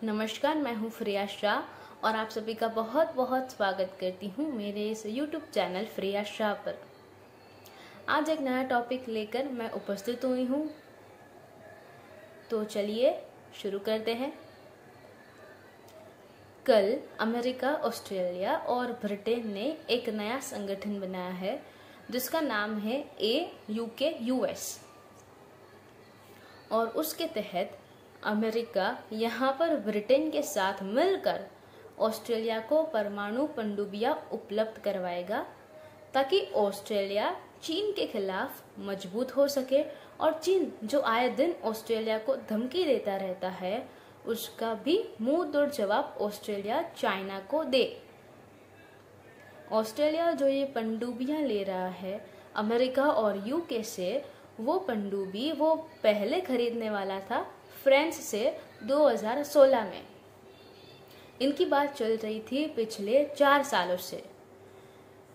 नमस्कार, मैं हूँ फ्रिया शाह और आप सभी का बहुत बहुत स्वागत करती हूँ मेरे इस YouTube चैनल फ्रिया शाह पर। आज एक नया टॉपिक लेकर मैं उपस्थित हुई हूँ, तो चलिए शुरू करते हैं। कल अमेरिका, ऑस्ट्रेलिया और ब्रिटेन ने एक नया संगठन बनाया है जिसका नाम है AUKUS और उसके तहत अमेरिका यहाँ पर ब्रिटेन के साथ मिलकर ऑस्ट्रेलिया को परमाणु पनडुब्बियां उपलब्ध करवाएगा ताकि ऑस्ट्रेलिया चीन के खिलाफ मजबूत हो सके और चीन जो आए दिन ऑस्ट्रेलिया को धमकी देता रहता है उसका भी मुंह तोड़ जवाब ऑस्ट्रेलिया चाइना को दे। ऑस्ट्रेलिया जो ये पनडुब्बियां ले रहा है अमेरिका और यूके से, वो पनडुब्बी वो पहले खरीदने वाला था फ्रांस से 2016 में। इनकी बात चल रही थी पिछले 4 सालों से।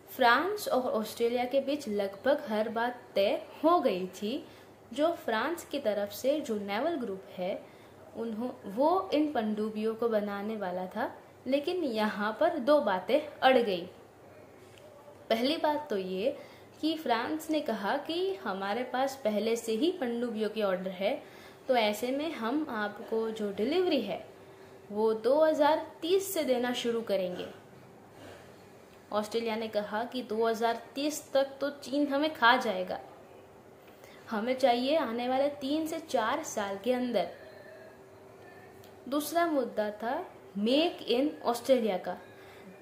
फ्रांस और ऑस्ट्रेलिया के बीच लगभग हर बात तय हो गई थी। जो फ्रांस की तरफ से जो नेवल ग्रुप है वो इन पनडुब्बियों को बनाने वाला था, लेकिन यहाँ पर 2 बातें अड़ गई। पहली बात तो ये कि फ्रांस ने कहा कि हमारे पास पहले से ही पनडुब्बियों की ऑर्डर है, तो ऐसे में हम आपको जो डिलीवरी है वो 2030 से देना शुरू करेंगे। ऑस्ट्रेलिया ने कहा कि 2030 तक तो चीन हमें खा जाएगा, हमें चाहिए आने वाले 3 से 4 साल के अंदर। दूसरा मुद्दा था मेक इन ऑस्ट्रेलिया का।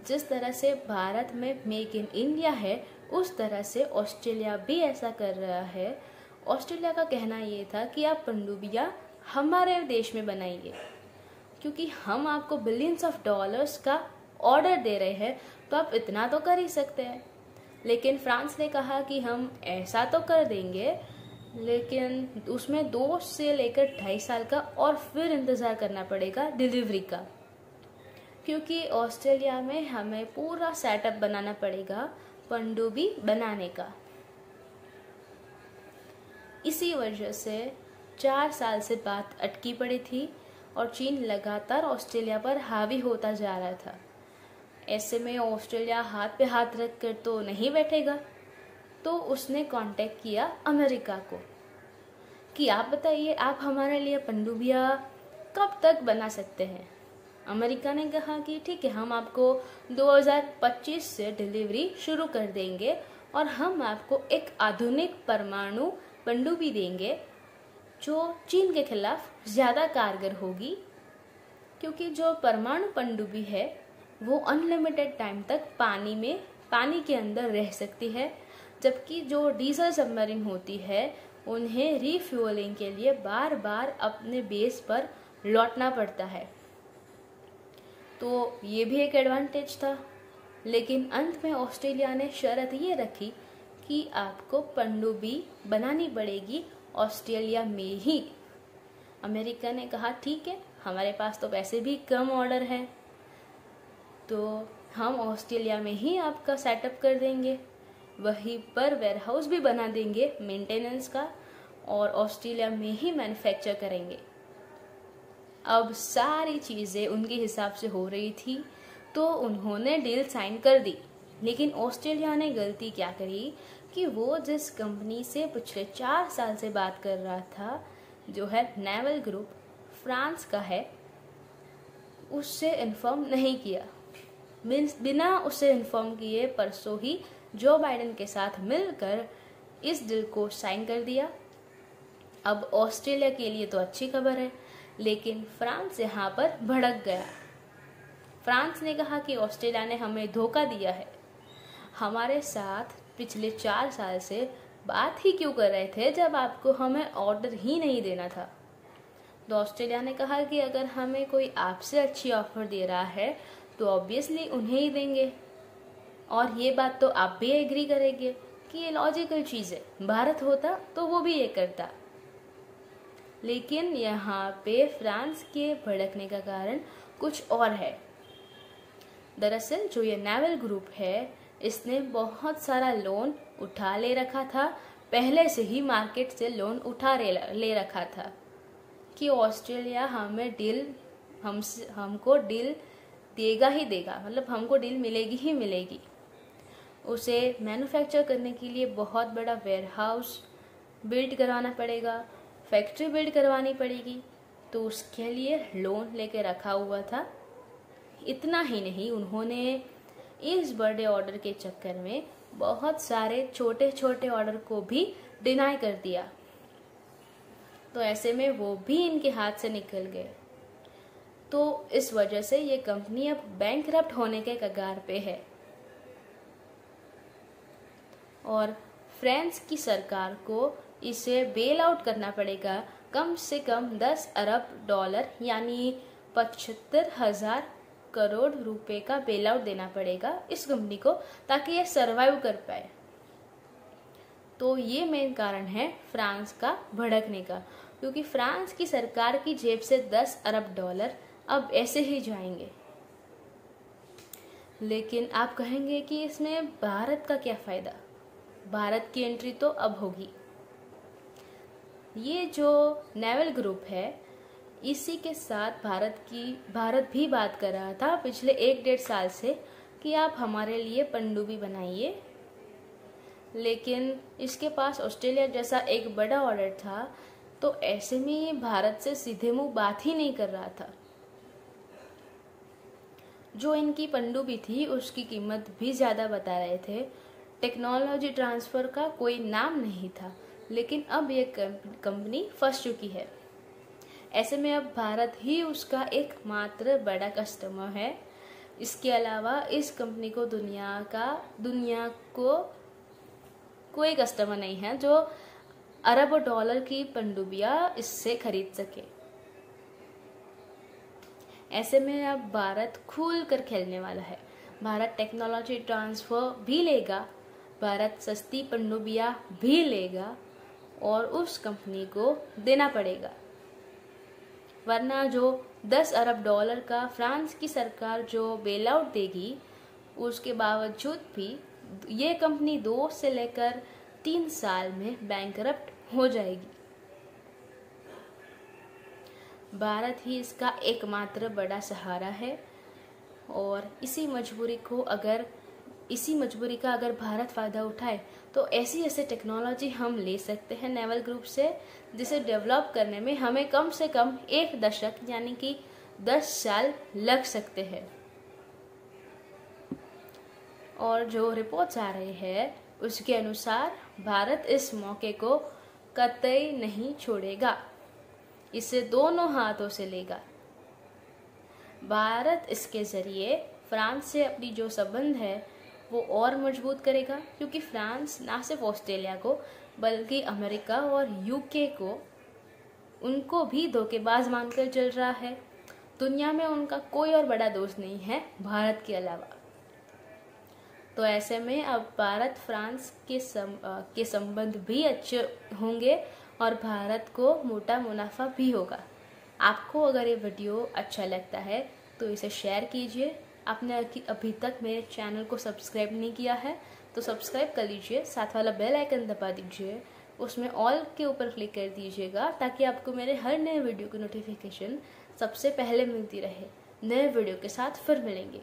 जिस तरह से भारत में मेक इन इंडिया है, उस तरह से ऑस्ट्रेलिया भी ऐसा कर रहा है। ऑस्ट्रेलिया का कहना ये था कि आप पनडुब्बियां हमारे देश में बनाइए, क्योंकि हम आपको बिलियंस ऑफ डॉलर्स का ऑर्डर दे रहे हैं, तो आप इतना तो कर ही सकते हैं। लेकिन फ्रांस ने कहा कि हम ऐसा तो कर देंगे, लेकिन उसमें 2 से लेकर 2.5 साल का और फिर इंतज़ार करना पड़ेगा डिलीवरी का, क्योंकि ऑस्ट्रेलिया में हमें पूरा सेटअप बनाना पड़ेगा पनडुब्बी बनाने का। इसी वजह से 4 साल से बात अटकी पड़ी थी और चीन लगातार ऑस्ट्रेलिया पर हावी होता जा रहा था। ऐसे में ऑस्ट्रेलिया हाथ पे हाथ रख कर तो नहीं बैठेगा, तो उसने कांटेक्ट किया अमेरिका को कि आप बताइए, आप हमारे लिए पनडुब्बियां कब तक बना सकते हैं। अमेरिका ने कहा कि ठीक है, हम आपको 2025 से डिलीवरी शुरू कर देंगे और हम आपको एक आधुनिक परमाणु पनडुब्बी देंगे जो चीन के खिलाफ ज़्यादा कारगर होगी, क्योंकि जो परमाणु पनडुब्बी है वो अनलिमिटेड टाइम तक पानी के अंदर रह सकती है, जबकि जो डीजल सबमरीन होती है उन्हें रीफ्यूलिंग के लिए बार बार अपने बेस पर लौटना पड़ता है। तो ये भी एक एडवांटेज था। लेकिन अंत में ऑस्ट्रेलिया ने शर्त ये रखी कि आपको पनडुब्बी बनानी पड़ेगी ऑस्ट्रेलिया में ही। अमेरिका ने कहा ठीक है, हमारे पास तो वैसे भी कम ऑर्डर है, तो हम ऑस्ट्रेलिया में ही आपका सेटअप कर देंगे, वहीं पर वेयरहाउस भी बना देंगे मेंटेनेंस का, और ऑस्ट्रेलिया में ही मैन्युफैक्चर करेंगे। अब सारी चीज़ें उनके हिसाब से हो रही थी, तो उन्होंने डील साइन कर दी। लेकिन ऑस्ट्रेलिया ने गलती क्या करी कि वो जिस कंपनी से पिछले 4 साल से बात कर रहा था, जो है नेवल ग्रुप, फ्रांस का है, उससे इन्फॉर्म नहीं किया। बिना उससे इन्फॉर्म किए परसों ही जो बाइडेन के साथ मिलकर इस डील को साइन कर दिया। अब ऑस्ट्रेलिया के लिए तो अच्छी खबर है, लेकिन फ्रांस यहाँ पर भड़क गया। फ्रांस ने कहा कि ऑस्ट्रेलिया ने हमें धोखा दिया है, हमारे साथ पिछले 4 साल से बात ही क्यों कर रहे थे जब आपको हमें ऑर्डर ही नहीं देना था। तो ऑस्ट्रेलिया ने कहा कि अगर हमें कोई आपसे अच्छी ऑफर दे रहा है तो ऑब्वियसली उन्हें ही देंगे, और ये बात तो आप भी एग्री करेंगे कि ये लॉजिकल चीज़ है। भारत होता तो वो भी ये करता। लेकिन यहाँ पे फ्रांस के भड़कने का कारण कुछ और है। दरअसल जो ये नेवल ग्रुप है, इसने बहुत सारा लोन उठा ले रखा था, पहले से ही मार्केट से लोन उठा ले रखा था कि ऑस्ट्रेलिया हमें डील हमको डील देगा ही देगा, मतलब हमको डील मिलेगी ही मिलेगी। उसे मैन्युफैक्चर करने के लिए बहुत बड़ा वेयरहाउस बिल्ड करवाना पड़ेगा, फैक्ट्री बिल्ड करवानी पड़ेगी, तो उसके लिए लोन लेके रखा हुआ था। इतना ही नहीं, उन्होंने इस बड़े ऑर्डर के चक्कर में बहुत सारे छोटे छोटे ऑर्डर को भी डिनाई कर दिया, तो ऐसे में वो भी इनके हाथ से निकल गए। तो इस वजह से ये कंपनी अब बैंकरप्ट होने के कगार पे है और फ्रांस की सरकार को इसे बेल आउट करना पड़ेगा कम से कम 10 अरब डॉलर यानी 75,000 करोड़ रुपए का बेल आउट देना पड़ेगा इस कंपनी को, ताकि ये सरवाइव कर पाए। तो ये मेन कारण है फ्रांस का भड़कने का, क्योंकि फ्रांस की सरकार की जेब से 10 अरब डॉलर अब ऐसे ही जाएंगे। लेकिन आप कहेंगे कि इसमें भारत का क्या फायदा? भारत की एंट्री तो अब होगी। ये जो नेवल ग्रुप है, इसी के साथ भारत भी बात कर रहा था पिछले 1-1.5 साल से कि आप हमारे लिए पनडुब्बी बनाइए, लेकिन इसके पास ऑस्ट्रेलिया जैसा एक बड़ा ऑर्डर था, तो ऐसे में ये भारत से सीधे मुंह बात ही नहीं कर रहा था। जो इनकी पनडुब्बी थी उसकी कीमत भी ज़्यादा बता रहे थे, टेक्नोलॉजी ट्रांसफ़र का कोई नाम नहीं था, लेकिन अब ये कंपनी फंस चुकी है। ऐसे में अब भारत ही उसका एकमात्र बड़ा कस्टमर है। इसके अलावा इस कंपनी को दुनिया को कोई कस्टमर नहीं है जो अरबों डॉलर की पनडुब्बियां इससे खरीद सके। ऐसे में अब भारत खुल कर खेलने वाला है। भारत टेक्नोलॉजी ट्रांसफ़र भी लेगा, भारत सस्ती पनडुब्बियां भी लेगा और उस कंपनी को देना पड़ेगा, वरना जो 10 अरब डॉलर का फ्रांस की सरकार जो बेल आउट देगी, उसके बावजूद भी ये कंपनी 2 से लेकर 3 साल में बैंकरप्ट हो जाएगी। भारत ही इसका एकमात्र बड़ा सहारा है और इसी मजबूरी का अगर भारत फ़ायदा उठाए तो ऐसी टेक्नोलॉजी हम ले सकते हैं नेवल ग्रुप से, जिसे डेवलप करने में हमें कम से कम 1 दशक यानी कि 10 साल लग सकते हैं। और जो रिपोर्ट्स आ रहे हैं उसके अनुसार भारत इस मौके को कतई नहीं छोड़ेगा, इसे दोनों हाथों से लेगा। भारत इसके ज़रिए फ्रांस से अपनी जो संबंध है वो और मजबूत करेगा, क्योंकि फ्रांस ना सिर्फ ऑस्ट्रेलिया को बल्कि अमेरिका और यूके को उनको भी धोखेबाज मानकर चल रहा है। दुनिया में उनका कोई और बड़ा दोस्त नहीं है भारत के अलावा। तो ऐसे में अब भारत फ्रांस के संबंध भी अच्छे होंगे और भारत को मोटा मुनाफा भी होगा। आपको अगर ये वीडियो अच्छा लगता है तो इसे शेयर कीजिए। आपने अभी तक मेरे चैनल को सब्सक्राइब नहीं किया है तो सब्सक्राइब कर लीजिए, साथ वाला बेल आइकन दबा दीजिए, उसमें ऑल के ऊपर क्लिक कर दीजिएगा ताकि आपको मेरे हर नए वीडियो की नोटिफिकेशन सबसे पहले मिलती रहे। नए वीडियो के साथ फिर मिलेंगे।